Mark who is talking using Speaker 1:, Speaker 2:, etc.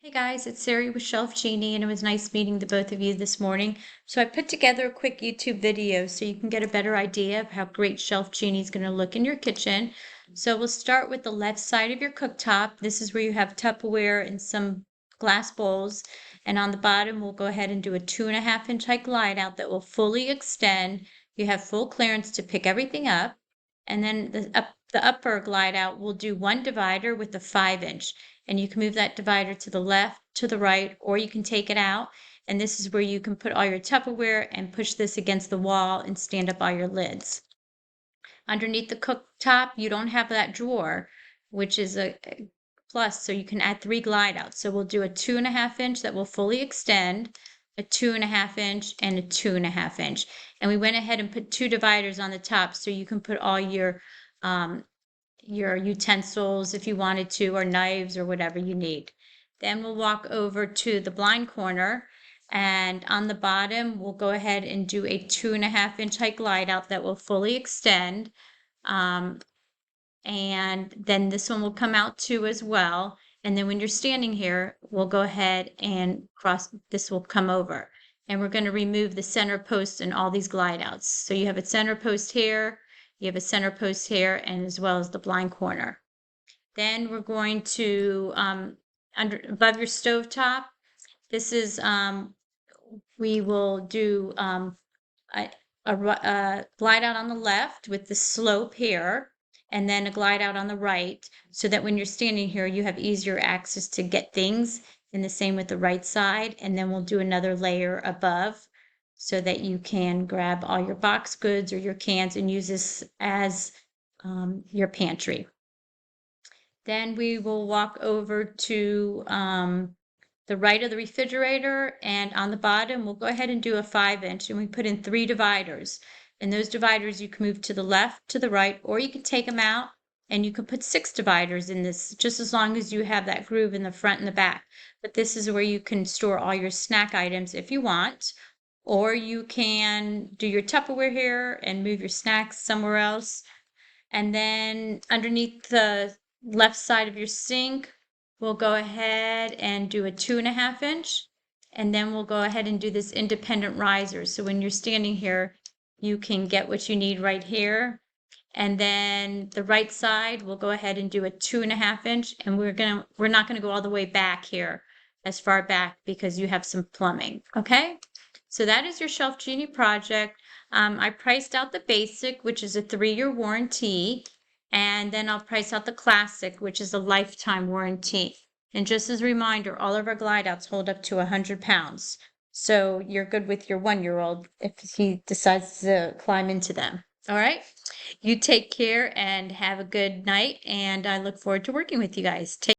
Speaker 1: Hey guys, it's Sari with Shelf Genie, and it was nice meeting the both of you this morning. So I put together a quick YouTube video so you can get a better idea of how great Shelf Genie is going to look in your kitchen. So we'll start with the left side of your cooktop. This is where you have Tupperware and some glass bowls. And on the bottom, we'll go ahead and do a 2.5 inch high glide out that will fully extend. You have full clearance to pick everything up. And then the upper glide out, we'll do one divider with a 5 inch. And you can move that divider to the left, to the right, or you can take it out. And this is where you can put all your Tupperware and push this against the wall and stand up all your lids. Underneath the cooktop, you don't have that drawer, which is a plus, so you can add 3 glide outs. So we'll do a 2.5 inch that will fully extend, a 2.5 inch, and a 2.5 inch. And we went ahead and put 2 dividers on the top so you can put all your utensils if you wanted to, or knives or whatever you need. Then we'll walk over to the blind corner, and on the bottom we'll go ahead and do a 2.5 inch high glide out that will fully extend. And then this one will come out too as well. And then when you're standing here, we'll go ahead and this will come over. And we're going to remove the center post and all these glide outs. So you have a center post here, you have a center post here, and as well as the blind corner. Then we're going to, above your stove top, this is, we will do a glide out on the left with the slope here, and then a glide out on the right, so that when you're standing here, you have easier access to get things. And the same with the right side. And then we'll do another layer above so that you can grab all your box goods or your cans and use this as your pantry. Then we will walk over to the right of the refrigerator, and on the bottom, we'll go ahead and do a 5 inch, and we put in 3 dividers. And those dividers you can move to the left, to the right, or you can take them out and you can put 6 dividers in this, just as long as you have that groove in the front and the back. But this is where you can store all your snack items if you want, or you can do your Tupperware here and move your snacks somewhere else. And then underneath the left side of your sink, we'll go ahead and do a 2.5 inch, and then we'll go ahead and do this independent riser. So when you're standing here, you can get what you need right here. And then the right side, we'll go ahead and do a 2.5 inch, and we're not gonna go all the way back here, as far back, because you have some plumbing. Okay, so that is your Shelf Genie project. I priced out the basic, which is a 3-year warranty, and then I'll price out the classic, which is a lifetime warranty. And just as a reminder, all of our glide outs hold up to 100 pounds. So you're good with your 1-year-old if he decides to climb into them. All right. You take care and have a good night, and I look forward to working with you guys. Take